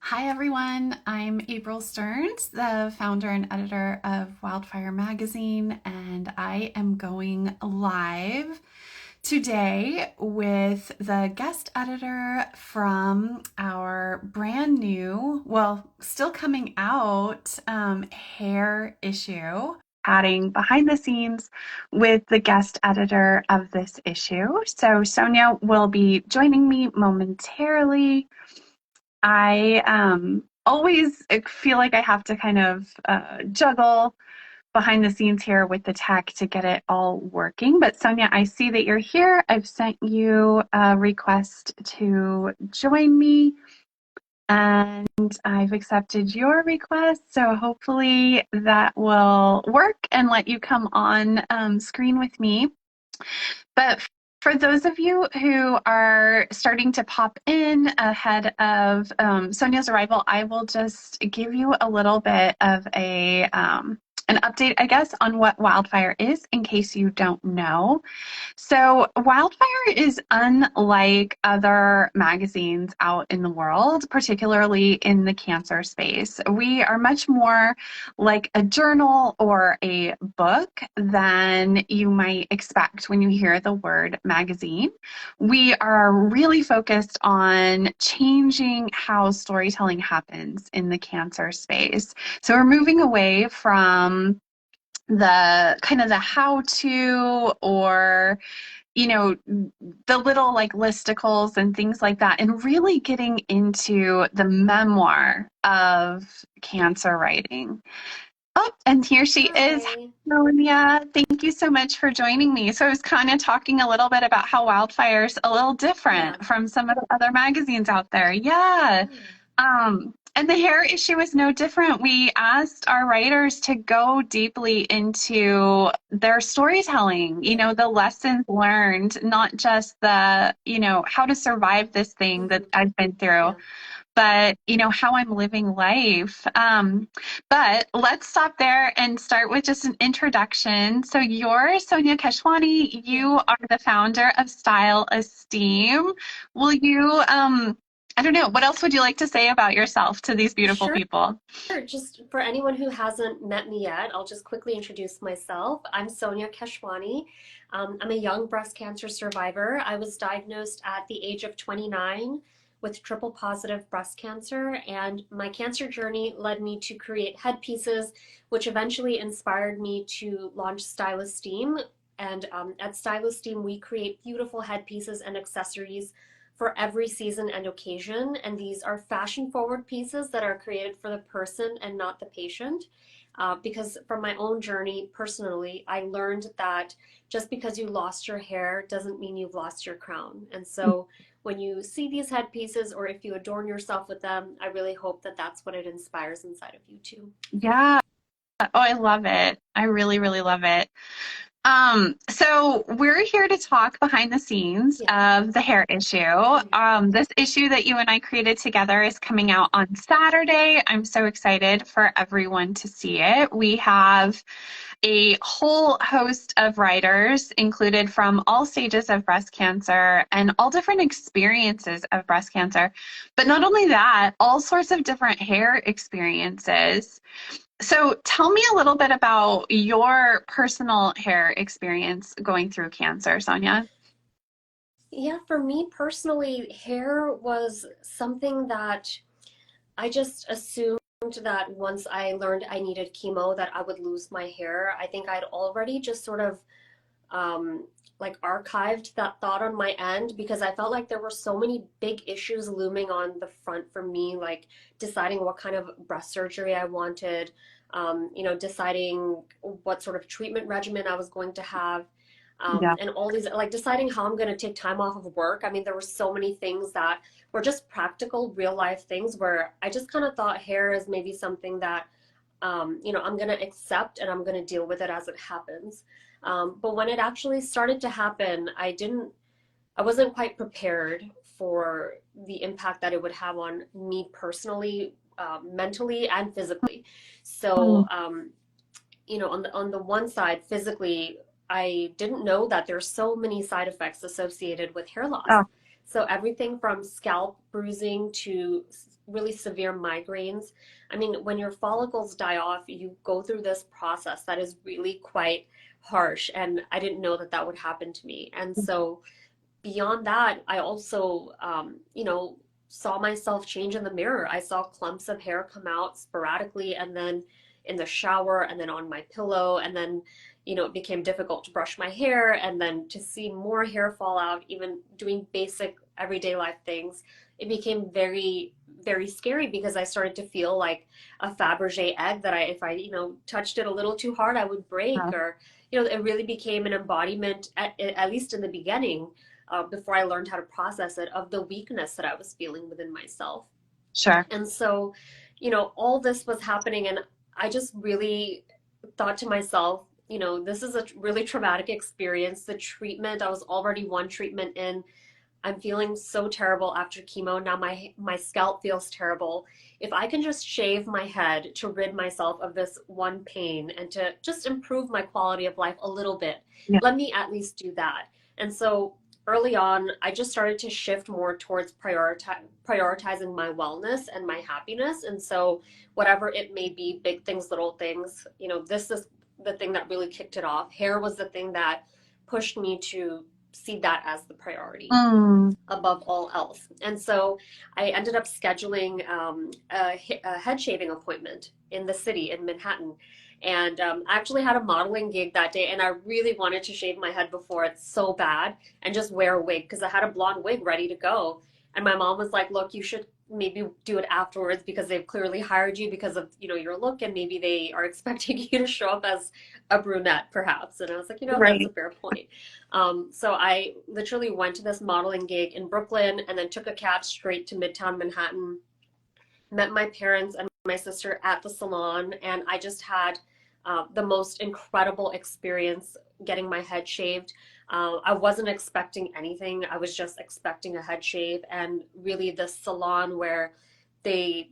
Hi everyone, I'm April Stearns, the founder and editor of Wildfire Magazine, and I am going live today with the guest editor from our brand new, well, still coming out hair issue. Chatting behind the scenes with the guest editor of this issue. So Sonya will be joining me momentarily. I always feel like I have to kind of juggle behind the scenes here with the tech to get it all working. But Sonya, I see that you're here. I've sent you a request to join me, and I've accepted your request. So hopefully that will work and let you come on screen with me. But for those of you who are starting to pop in ahead of Sonia's arrival, I will just give you a little bit of an update, I guess, on what Wildfire is in case you don't know. So Wildfire is unlike other magazines out in the world, particularly in the cancer space. We are much more like a journal or a book than you might expect when you hear the word magazine. We are really focused on changing how storytelling happens in the cancer space. So we're moving away from the kind of the how to or the little like listicles and things like that, and really getting into the memoir of cancer writing. Oh, and here she is. Hi. Sonia, thank you so much for joining me. So I was kind of talking a little bit about how Wildfire's a little Yeah. different from some of the other magazines out there. Yeah. Yeah. And the hair issue is no different. We asked our writers to go deeply into their storytelling, Yeah. the lessons learned, not just the, how to survive this thing that hmm I've been through, Yeah. but, how I'm living life. But let's stop there and start with just an introduction. So you're Sonya Keshwani. Yeah. You are the founder of StyleEsteem. Will you, I don't know, what else would you like to say about yourself to these beautiful Sure. people? Just for anyone who hasn't met me yet, I'll just quickly introduce myself. I'm Sonya Keshwani. I'm a young breast cancer survivor. I was diagnosed at the age of 29 with triple positive breast cancer, and my cancer journey led me to create headpieces, which eventually inspired me to launch StyleEsteem. And at StyleEsteem, we create beautiful headpieces and accessories for every season and occasion. And these are fashion forward pieces that are created for the person and not the patient. Because from my own journey personally, I learned that just because you lost your hair doesn't mean you've lost your crown. And so when you see these headpieces or if you adorn yourself with them, I really hope that that's what it inspires inside of you too. Yeah. Oh, I love it. I really, really love it. So we're here to talk behind the scenes Yeah. of the hair issue. Mhm. This issue that you and I created together is coming out on Saturday. I'm so excited for everyone to see it. We have a whole host of writers included from all stages of breast cancer and all different experiences of breast cancer. But not only that, all sorts of different hair experiences. So tell me a little bit about your personal hair experience going through cancer, Sonia. Yeah, for me personally, hair was something that I just assumed that once I learned I needed chemo that I would lose my hair. I think I'd already just sort of um, like archived that thought on my end because I felt like there were so many big issues looming on the front for me, like deciding what kind of breast surgery I wanted, deciding what sort of treatment regimen I was going to have. Yeah. And all these, like deciding how I'm going to take time off of work. I mean, there were so many things that were just practical, real life things where I just kind of thought hair is maybe something that I'm going to accept and I'm going to deal with it as it happens. But when it actually started to happen, I wasn't quite prepared for the impact that it would have on me personally, mentally, and physically. So, Mm. on the one side, physically, I didn't know that there's so many side effects associated with hair loss. Oh, So everything from scalp bruising to really severe migraines. I mean, when your follicles die off, you go through this process that is really quite harsh. And I didn't know that that would happen to me. And so beyond that, I also, saw myself change in the mirror. I saw clumps of hair come out sporadically and then in the shower and then on my pillow. And then, it became difficult to brush my hair and then to see more hair fall out, even doing basic everyday life things. It became very, very scary because I started to feel like a Fabergé egg that if I, touched it a little too hard, I would break or, it really became an embodiment, at least in the beginning, before I learned how to process it, of the weakness that I was feeling within myself. Sure. And so, all this was happening, and I just really thought to myself, this is a really traumatic experience. The treatment, I was already one treatment in. I'm feeling so terrible after chemo. Now my scalp feels terrible. If I can just shave my head to rid myself of this one pain and to just improve my quality of life a little bit, Yeah. let me at least do that. And so early on, I just started to shift more towards prioritizing my wellness and my happiness. And so whatever it may be, big things, little things, this is the thing that really kicked it off. Hair was the thing that pushed me to see that as the priority Mm. above all else. And so I ended up scheduling a head shaving appointment in the city in Manhattan. And I actually had a modeling gig that day, and I really wanted to shave my head before it's so bad and just wear a wig because I had a blonde wig ready to go. And my mom was like, "Look, you should maybe do it afterwards because they've clearly hired you because of your look, and maybe they are expecting you to show up as a brunette, perhaps." And I was like, that's a Right. fair point. So I literally went to this modeling gig in Brooklyn and then took a cab straight to Midtown Manhattan, met my parents and my sister at the salon, and I just had the most incredible experience getting my head shaved. I wasn't expecting anything. I was just expecting a head shave, and really the salon where they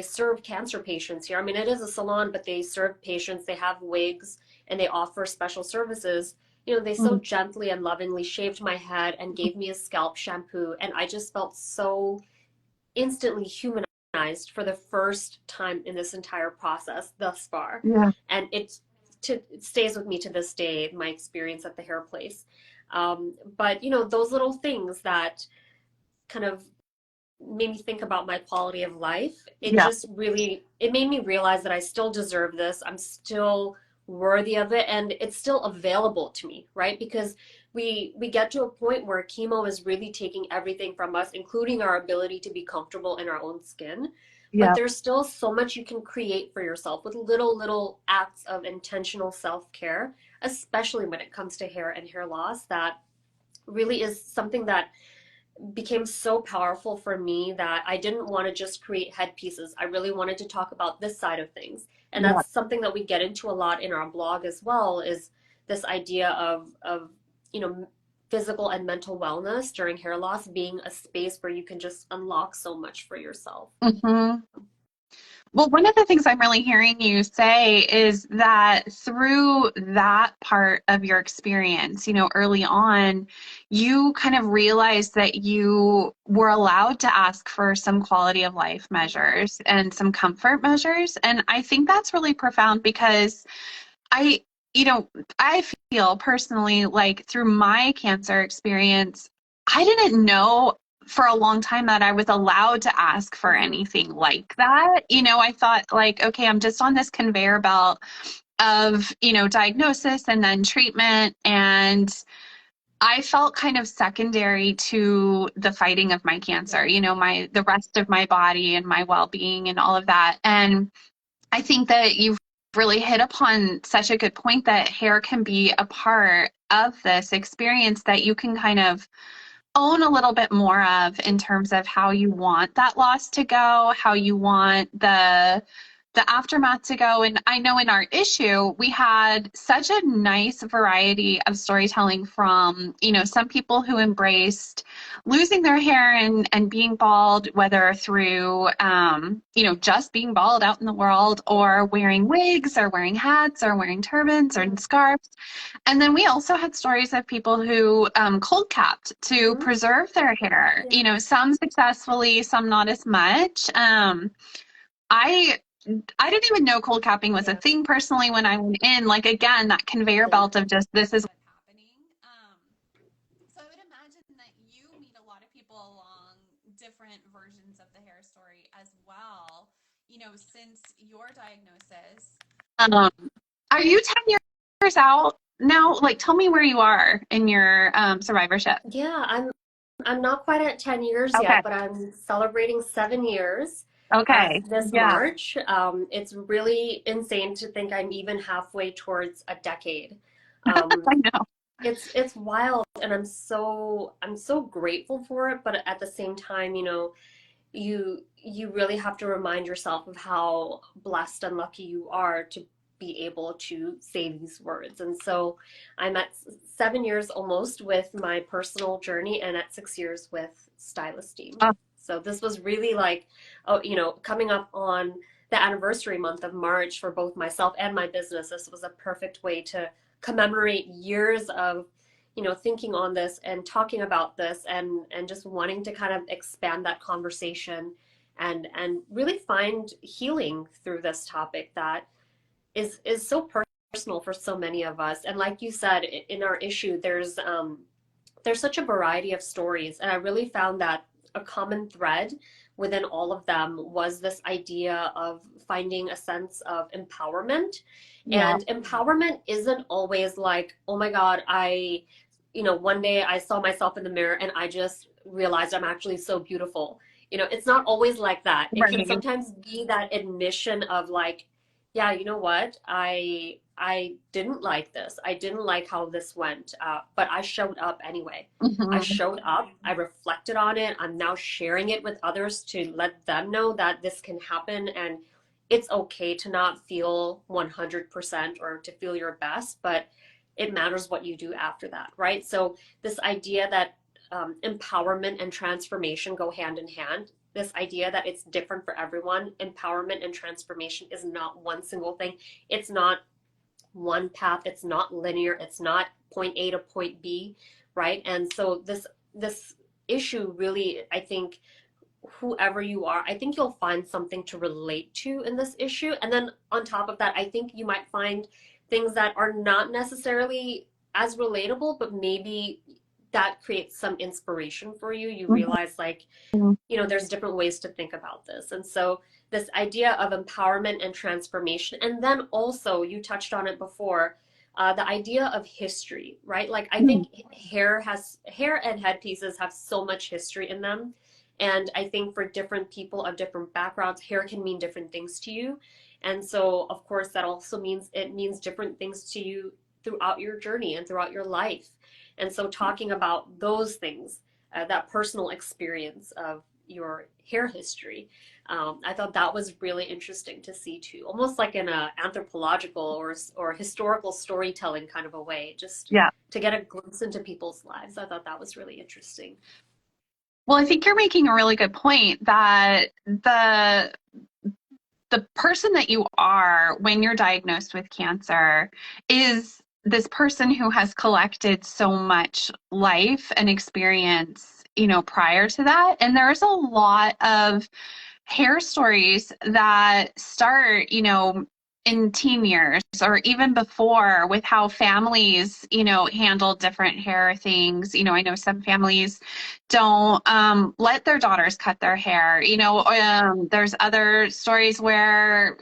serve cancer patients here. I mean, it is a salon, but they serve patients. They have wigs and they offer special services. They so Mm. gently and lovingly shaved my head and gave me a scalp shampoo, and I just felt so instantly humanized for the first time in this entire process thus far. Yeah. And it stays with me to this day, my experience at the hair place. But those little things that kind of made me think about my quality of life. It Yeah. just really, it made me realize that I still deserve this. I'm still worthy of it, and it's still available to me, right? Because we get to a point where chemo is really taking everything from us, including our ability to be comfortable in our own skin. But Yeah. there's still so much you can create for yourself with little acts of intentional self-care, especially when it comes to hair and hair loss, that really is something that became so powerful for me that I didn't want to just create headpieces. I really wanted to talk about this side of things. And Yeah. that's something that we get into a lot in our blog as well, is this idea of you know, physical and mental wellness during hair loss being a space where you can just unlock so much for yourself. Hmm. Well, one of the things I'm really hearing you say is that through that part of your experience, early on, you kind of realized that you were allowed to ask for some quality of life measures and some comfort measures. And I think that's really profound because I, you know, I feel personally like through my cancer experience, I didn't know for a long time that I was allowed to ask for Mm-hmm. anything like that. I thought like, okay, I'm just on this conveyor belt of, diagnosis and then treatment. And I felt kind of secondary to the fighting of my cancer, Yes. the rest of my body and my well-being and all of that. And I think that you've really hit upon such a good point that hair can be a part of this experience that you can kind of own a little bit more of in terms of how you want that loss to go, how you want the the aftermath to go. And I know in our issue, we had such a nice variety of storytelling from, some people who embraced losing their hair and being bald, whether through, just being bald out in the world or wearing wigs or wearing hats or wearing turbans or scarves. And then we also had stories of people who cold capped to Mhm. preserve their hair, Yeah. some successfully, some not as much. I I didn't even know cold capping was a Yeah. thing personally when I went in. Like again, that conveyor Same. belt of just this is what's happening. So I would imagine that you meet a lot of people along different versions of the hair story as well, since your diagnosis. Um, are you 10 years out now? Like, tell me where you are in your survivorship. Yeah, I'm not quite at 10 years Okay. yet, but I'm celebrating 7 years Okay. this Yeah. March. It's really insane to think I'm even halfway towards a decade. Um, I know. it's wild, and I'm so grateful for it, but at the same time, you really have to remind yourself of how blessed and lucky you are to be able to say these words. And so I'm at 7 years almost with my personal journey and at 6 years with StyleEsteem. Oh, So this was really like, oh, coming up on the anniversary month of March for both myself and my business. This was a perfect way to commemorate years of thinking on this and talking about this and just wanting to kind of expand that conversation and really find healing through this topic that is so personal for so many of us. And like you said, in our issue, there's such a variety of stories, and I really found that a common thread within all of them was this idea of finding a sense of empowerment. yeah. And empowerment isn't always like, oh my God, one day I saw myself in the mirror and I just realized I'm actually so beautiful. It's not always like that. It can Right. sometimes be that admission of like, yeah, you know what? I didn't like this. I didn't like how this went, but I showed up anyway. I Mhm. showed up. I reflected on it. I'm now sharing it with others to let them know that this can happen, and it's okay to not feel 100% or to feel your best, but it matters what you do after that, right? So this idea that empowerment and transformation go hand in hand, this idea that it's different for everyone. Empowerment and transformation is not one single thing. It's not one path. It's not linear. It's not point A to point B, right? And so this issue really, I think, whoever you are, I think you'll find something to relate to in this issue. And then on top of that, I think you might find things that are not necessarily as relatable, but maybe that creates some inspiration for you. You realize, like, there's different ways to think about this. And so this idea of empowerment and transformation, and then also you touched on it before, the idea of history, right? Like I Mhm. think hair and headpieces have so much history in them. And I think for different people of different backgrounds, hair can mean different things to you. And so of course that also means it means different things to you throughout your journey and throughout your life. And so talking about those things, that personal experience of your hair history. I thought that was really interesting to see too, almost like in a anthropological or historical storytelling kind of a way, just Yeah. to get a glimpse into people's lives. I thought that was really interesting. Well, I think you're making a really good point that the person that you are when you're diagnosed with cancer is this person who has collected so much life and experience, prior to that. And there's a lot of hair stories that start, in teen years or even before with how families, handle different hair things. I know some families don't let their daughters cut their hair. There's other stories where,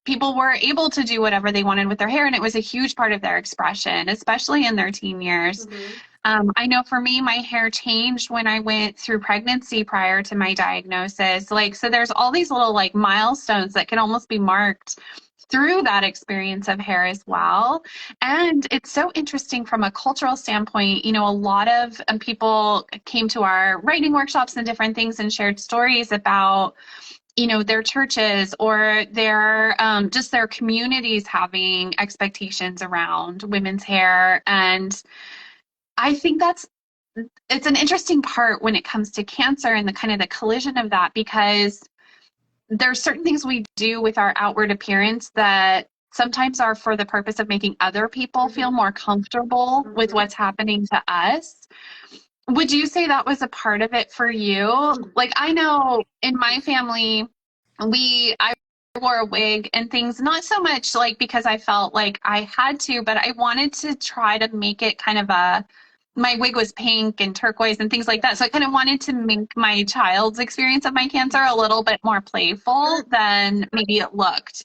people were able to do whatever they wanted with their hair, and it was a huge part of their expression, especially in their teen years. Mm-hmm. I know for me, my hair changed when I went through pregnancy prior to my diagnosis. Like, so there's all these little like milestones that can almost be marked through that experience of hair as Yeah. well. And it's so interesting from a cultural standpoint. A lot of people came to our writing workshops and different things and shared stories about their churches or their just their communities having expectations around women's hair. And I think it's an interesting part when it comes to cancer and the kind of the collision of that, because there's certain things we do with our outward appearance that sometimes are for the purpose of making other people feel Mhm. more comfortable with Mhm. what's happening to us. Would you say that was a part of it for you? Like, I know in my family, I wore a wig and things, not so much like because I felt like I had to, but I wanted to try to make it kind of my wig was pink and turquoise and things like that. So I kind of wanted to make my child's experience of my cancer a little bit more playful than maybe it looked.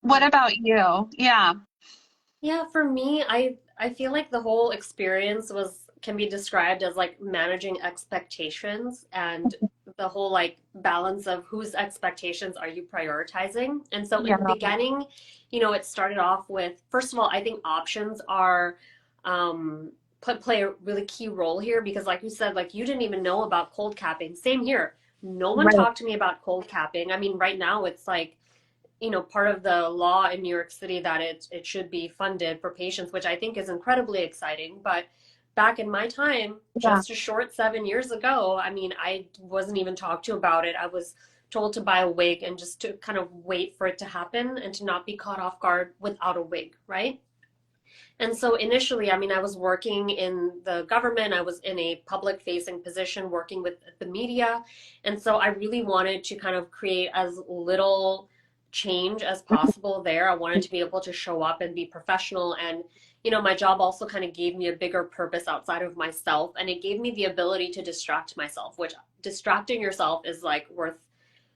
What about you? Yeah. Yeah, for me, I feel like the whole experience was can be described as like managing expectations and the whole like balance of whose expectations are you prioritizing. And so in the Yeah. beginning, it started off with, first of all, I think options are play a really key role here because like you said, like you didn't even know about cold capping. Same here. No one Right. talked to me about cold capping. I mean, right now it's like part of the law in New York City that it should be funded for patients, which I think is incredibly exciting. But back in my time, Yeah. just a short 7 years ago, I mean, I wasn't even talked to about it. I was told to buy a wig and just to kind of wait for it to happen and to not be caught off guard without a wig, right? And so initially, I mean, I was working in the government, I was in a public facing position working with the media. And so I really wanted to kind of create as little change as possible there. I wanted to be able to show up and be professional. And, my job also kind of gave me a bigger purpose outside of myself. And it gave me the ability to distract myself, which distracting yourself is like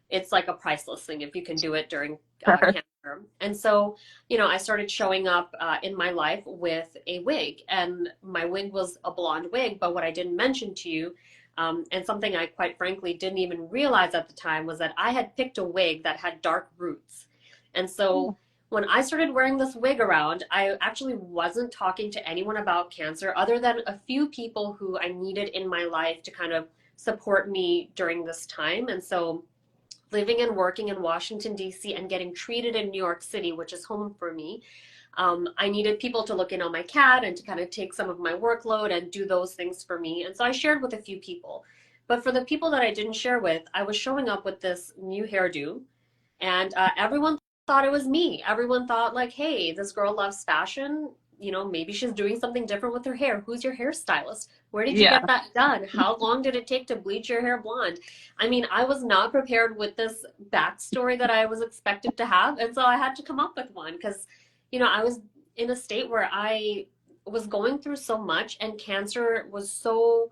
it's like a priceless thing if you can do it during Sure. cancer. And so, I started showing up in my life with a wig, and my wig was a blonde wig. But what I didn't mention to you, and something I quite frankly didn't even realize at the time, was that I had picked a wig that had dark roots. And so, when I started wearing this wig around, I actually wasn't talking to anyone about cancer other than a few people who I needed in my life to kind of support me during this time. And so, living and working in Washington, D.C., and getting treated in New York City, which is home for me, I needed people to look in on my cat and to kind of take some of my workload and do those things for me. And so I shared with a few people. But for the people that I didn't share with, I was showing up with this new hairdo, and everyone thought it was me. Everyone thought, like, hey, this girl loves fashion. Maybe she's doing something different with her hair. Who's your hairstylist? Where did you Yeah. get that done? How long did it take to bleach your hair blonde? I mean, I was not prepared with this backstory that I was expected to have. And so I had to come up with one because, I was in a state where I was going through so much, and cancer was so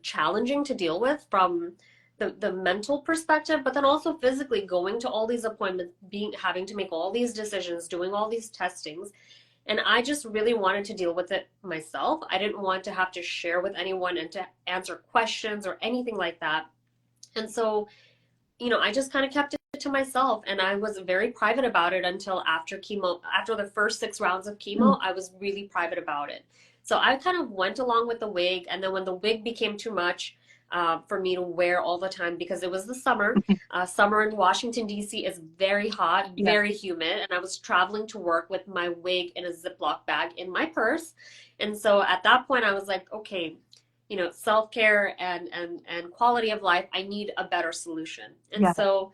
challenging to deal with from the mental perspective, but then also physically going to all these appointments, having to make all these decisions, doing all these testings. And I just really wanted to deal with it myself. I didn't want to have to share with anyone and to answer questions or anything like that. And so, I just kind of kept it to myself, and I was very private about it until after chemo. After the first 6 rounds of chemo, I was really private about it. So I kind of went along with the wig, and then when the wig became too much for me to wear all the time because it was the summer. Summer in Washington, D.C. is very hot, Yeah. very humid, and I was traveling to work with my wig in a Ziploc bag in my purse. And so at that point, I was like, okay, self-care and quality of life, I need a better solution. And Yeah. so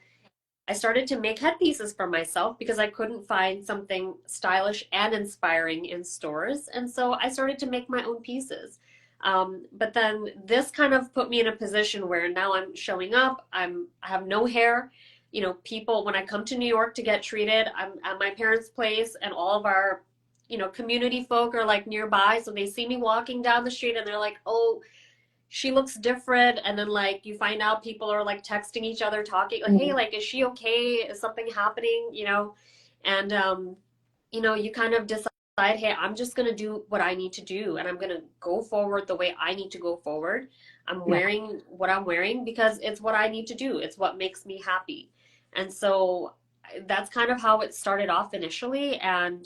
I started to make headpieces for myself because I couldn't find something stylish and inspiring in stores. And so I started to make my own pieces. But then this kind of put me in a position where now I'm showing up. I have no hair. People, when I come to New York to get treated, I'm at my parents' place, and all of our community folk are like nearby, so they see me walking down the street and they're like, "Oh, she looks different." And then like you find out people are like texting each other, talking like, hey, Mm. like, is she okay? Is something happening? And you kind of decide, hey, I'm just going to do what I need to do, and I'm going to go forward the way I need to go forward. I'm Yeah. wearing what I'm wearing because it's what I need to do. It's what makes me happy. And so that's kind of how it started off initially. And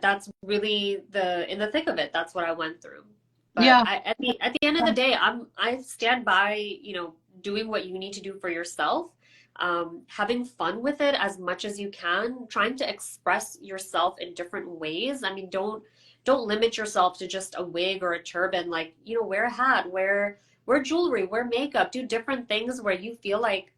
that's really the in the thick of it, that's what I went through. But Yeah. at the end of the day, I stand by doing what you need to do for yourself, having fun with it as much as you can, trying to express yourself in different ways. I mean, don't limit yourself to just a wig or a turban. Like, wear a hat, wear jewelry, wear makeup, do different things where you feel like,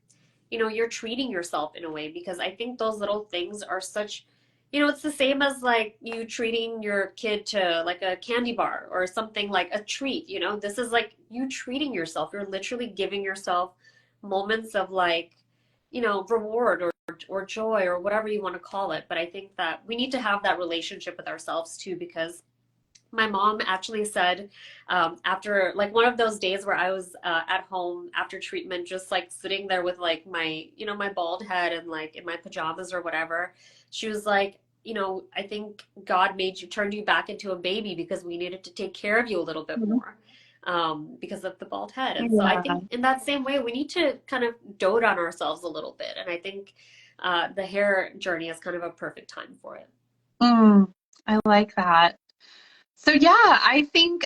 you're treating yourself in a way, because I think those little things are such, it's the same as like you treating your kid to like a candy bar or something, like a treat, this is like you treating yourself. You're literally giving yourself moments of like, reward or joy or whatever you want to call it. But I think that we need to have that relationship with ourselves too, because my mom actually said, after like one of those days where I was at home after treatment, just like sitting there with like my, my bald head and like in my pajamas or whatever, she was like, I think God turned you back into a baby because we needed to take care of you a little bit more, because of the bald head. And so I Yeah. think in that same way, we need to kind of dote on ourselves a little bit. And I think the hair journey is kind of a perfect time for it. I like that. So yeah, I think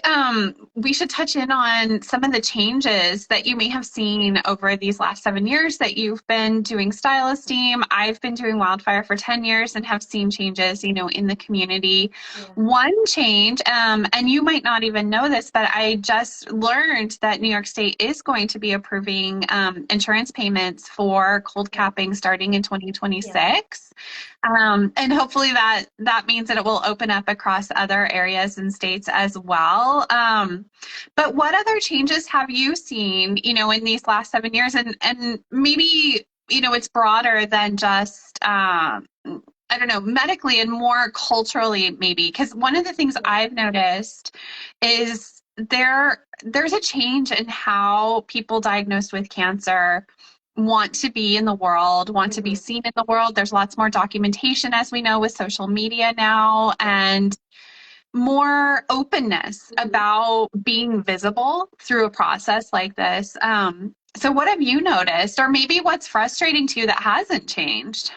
we should touch in on some of the changes that you may have seen over these last 7 years that you've been doing StyleEsteem. I've been doing Wildfire for 10 years and have seen changes, in the community. Yeah. One change, and you might not even know this, but I just learned that New York State is going to be approving insurance payments for cold capping starting in Yes. 2026. And hopefully that means that it will open up across other areas and states as well. But what other changes have you seen, in these last 7 years? And maybe, it's broader than just, I don't know, medically and more culturally, maybe. Because one of the things Yeah. I've noticed is there's a change in how people diagnosed with cancer want to be in the world, want to be Hmm. seen in the world. There's lots more documentation, as we know, with social media now, Yeah. and more openness Hmm. about being visible through a process like this. So what have you noticed, or maybe what's frustrating to you that hasn't changed?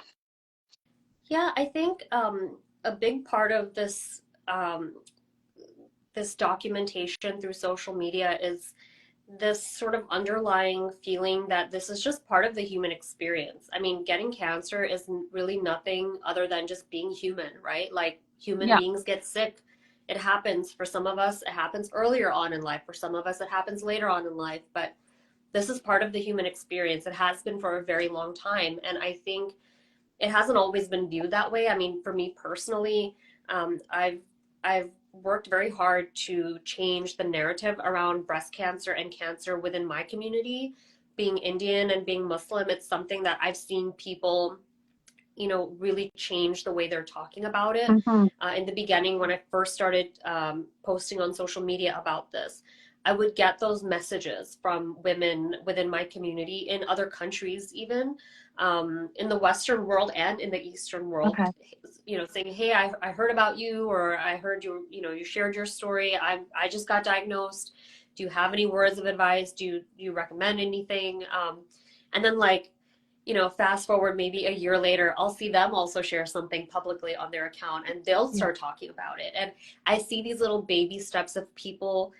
Yeah, I think a big part of this documentation through social media is this sort of underlying feeling that this is just part of the human experience. I mean, getting cancer is really nothing other than just being human, right? Like human Yeah. beings get sick. It happens. For some of us, it happens earlier on in life. For some of us, it happens later on in life. But this is part of the human experience. It has been for a very long time. And I think it hasn't always been viewed that way. I mean, for me personally, I've worked very hard to change the narrative around breast cancer and cancer within my community. Being Indian and being Muslim, it's something that I've seen people, really change the way they're talking about it. Hmm. In the beginning, when I first started posting on social media about this, I would get those messages from women within my community in other countries, even in the Western world and in the Eastern world, Okay. saying, "Hey, I heard about you, or I heard you, you shared your story. I just got diagnosed. Do you have any words of advice? Do you recommend anything?" And then like, fast forward maybe a year later, I'll see them also share something publicly on their account and they'll Yeah. start talking about it. And I see these little baby steps of people,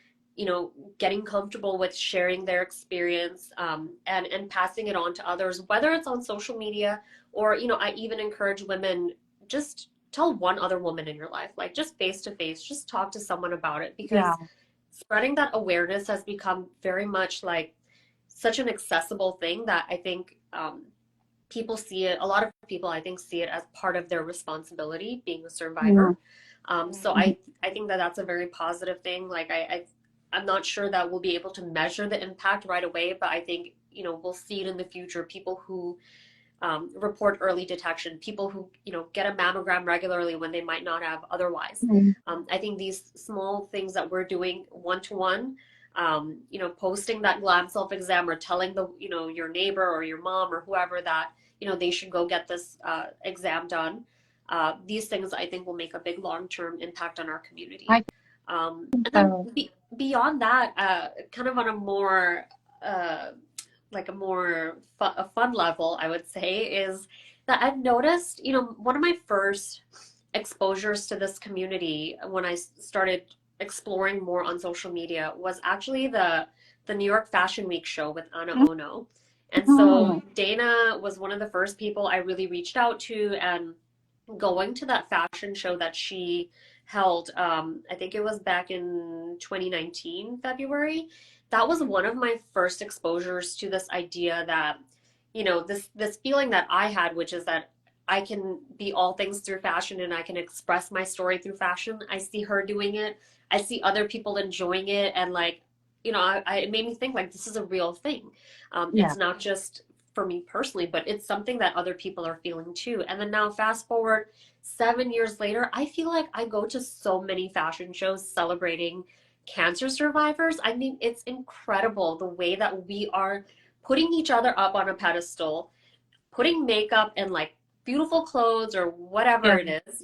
getting comfortable with sharing their experience, and passing it on to others, whether it's on social media or, I even encourage women, just tell one other woman in your life, like just face to face, just talk to someone about it, Yeah. because spreading that awareness has become very much like such an accessible thing that I think people see it, a lot of people I think see it as part of their responsibility being a Yeah. survivor. So I think that that's a very positive thing. Like I'm not sure that we'll be able to measure the impact right away, but I think, we'll see it in the future. People who report early detection, people who, get a mammogram regularly when they might not have otherwise. Mhm. I think these small things that we're doing one to one, posting that glam self exam or telling your neighbor or your mom or whoever that, they should go get this exam done. These things I think will make a big long term impact on our community. I think And then so. beyond that, kind of on a more like a fun level, I would say, is that I've noticed, one of my first exposures to this community when I started exploring more on social media was actually the New York Fashion Week show with Anna Ono. And so Mhm. Dana was one of the first people I really reached out to, and going to that fashion show that she held, I think it was back in 2019, February. That was one of my first exposures to this idea that, this feeling that I had, which is that I can be all things through fashion and I can express my story through fashion. I see her doing it. I see other people enjoying it, and like, it made me think like this is a real thing. Yeah. It's not just for me personally, but it's something that other people are feeling too. And then now, fast forward 7 years later, I feel like I go to so many fashion shows celebrating cancer survivors. I mean, it's incredible the way that we are putting each other up on a pedestal, putting makeup and like beautiful clothes or whatever Yeah. it is,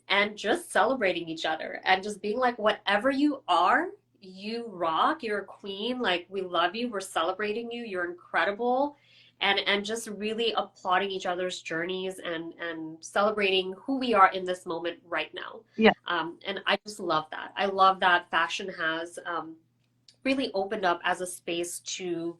and just celebrating each other and just being like, whatever you are, you rock, you're a queen, like we love you, we're celebrating you, you're incredible. And just really applauding each other's journeys and celebrating who we are in this moment right now. Yeah. And I just love that. I love that fashion has really opened up as a space to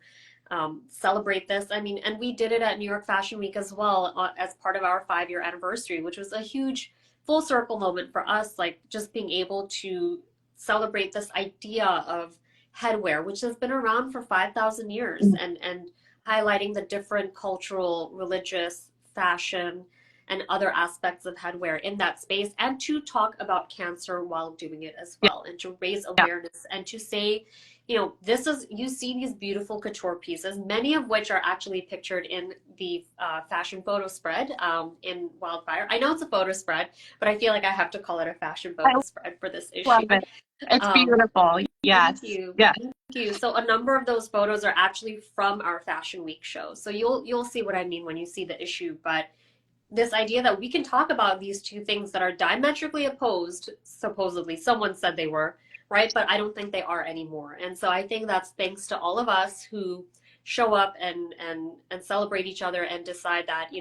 celebrate this. I mean, and we did it at New York Fashion Week as well, as part of our 5-year anniversary, which was a huge full circle moment for us, like just being able to celebrate this idea of headwear, which has been around for 5,000 years, and highlighting the different cultural, religious, fashion, and other aspects of headwear in that space, and to talk about cancer while doing it as Yeah. well, and to raise Yeah. awareness and to say, this is, you see these beautiful couture pieces, many of which are actually pictured in the fashion photo spread in Wildfire. I know it's a photo spread, but I feel like I have to call it a fashion I photo spread for this love issue. it. It's Um, beautiful. Thank Yes. you. Yeah. Thank you. So a number of those photos are actually from our Fashion Week show. So you'll see what I mean when you see the issue, but this idea that we can talk about these two things that are diametrically opposed, supposedly, someone said they were, right? But I don't think they are anymore. And so I think that's thanks to all of us who show up and celebrate each other and decide that,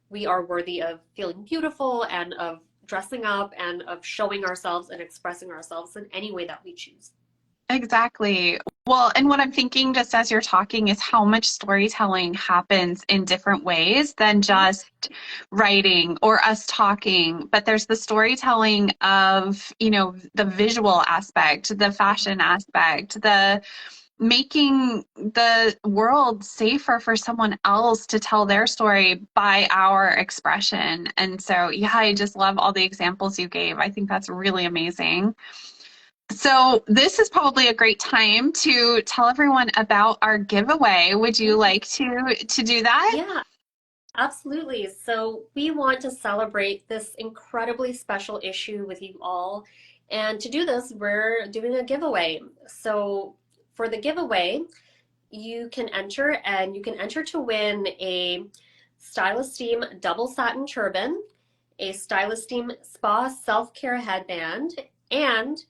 we are worthy of feeling beautiful and of dressing up and of showing ourselves and expressing ourselves in any way that we choose. Exactly. Well, and what I'm thinking just as you're talking is how much storytelling happens in different ways than Mhm. just writing or us talking. But there's the storytelling of, the visual aspect, the fashion aspect, the making the world safer for someone else to tell their story by our expression. And so, yeah, I just love all the examples you gave. I think that's really amazing. So this is probably a great time to tell everyone about our giveaway. Would you like to do that? Yeah, absolutely. So we want to celebrate this incredibly special issue with you all. And to do this, we're doing a giveaway. So for the giveaway, you can enter to win a StyleEsteem double satin turban, a StyleEsteem spa self-care headband, and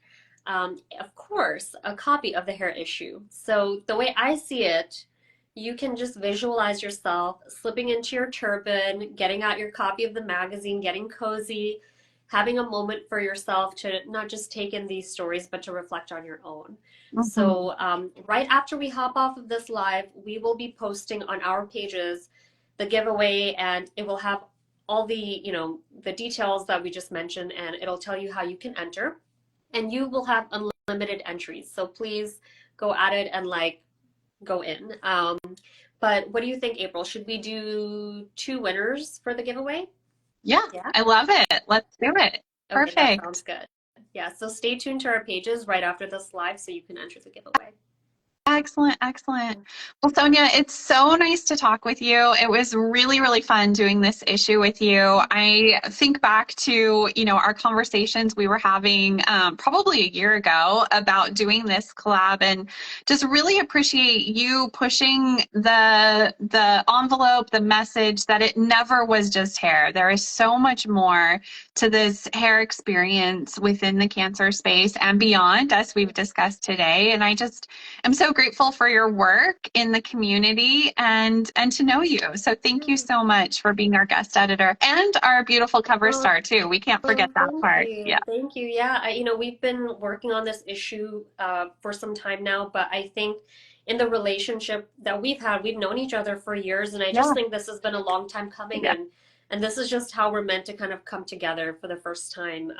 of course, a copy of the hair issue. So the way I see it, you can just visualize yourself slipping into your turban, getting out your copy of the magazine, getting cozy, having a moment for yourself to not just take in these stories, but to reflect on your own. Mhm. So, right after we hop off of this live, we will be posting on our pages the giveaway, and it will have all the details that we just mentioned, and it'll tell you how you can enter, and you will have unlimited entries. So please go at it and like go in. But what do you think, April? Should we do two winners for the giveaway? Yeah, Yeah. I love it. Let's do it. Okay, that sounds Perfect. good. Yeah, so stay tuned to our pages right after this live so you can enter the giveaway. Excellent, excellent. Well, Sonia, it's so nice to talk with you. It was really, really fun doing this issue with you. I think back to, our conversations we were having probably a year ago about doing this collab, and just really appreciate you pushing the envelope, the message that it never was just hair. There is so much more to this hair experience within the cancer space and beyond, as we've discussed today. And I'm so so grateful for your work in the community and to know you. So thank you so much for being our guest editor and our beautiful cover Oh, star too. We can't forget oh, that thank part. Yeah. you. Thank you. Yeah, we've been working on this issue for some time now, but I think in the relationship that we've had, we've known each other for years, and I just Yeah. think this has been a long time coming, Yeah. and this is just how we're meant to kind of come together for the first time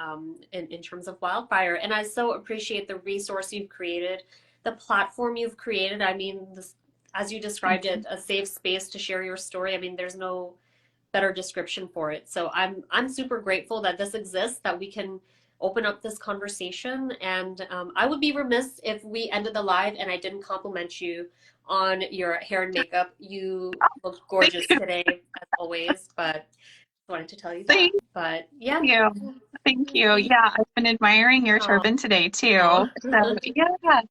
in terms of Wildfire. And I so appreciate the resource you've created, the platform you've created. I mean, this, as you Thank described you. it, a safe space to share your story. I mean, there's no better description for it. So I'm super grateful that this exists, that we can open up this conversation. And I would be remiss if we ended the live and I didn't compliment you on your hair and makeup. You look Thank gorgeous you. today, as always. But I wanted to tell you that. Thank But yeah. you. Thank you. Yeah, I've been admiring your Oh, turban today too. oh. So yeah.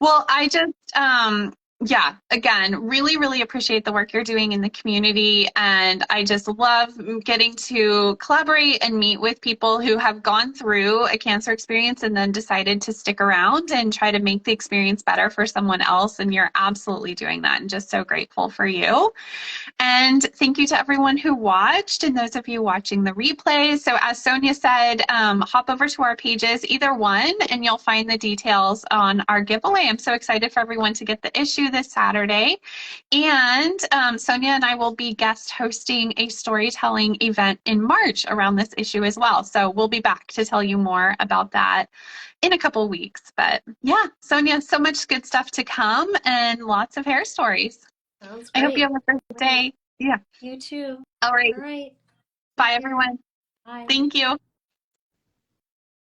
Well, I just yeah, again, really, really appreciate the work you're doing in the community. And I just love getting to collaborate and meet with people who have gone through a cancer experience and then decided to stick around and try to make the experience better for someone else. And you're absolutely doing that. And just so grateful for you. And thank you to everyone who watched and those of you watching the replay. So as Sonya said, hop over to our pages, either one, and you'll find the details on our giveaway. I'm so excited for everyone to get the issue this Saturday. And Sonya and I will be guest hosting a storytelling event in March around this issue as well. So we'll be back to tell you more about that in a couple weeks. But yeah, Sonya, so much good stuff to come and lots of hair stories. Sounds I hope you great. have a great All right. day. Yeah. You too. All right. All right. Bye, Take care. everyone. Bye. Thank you.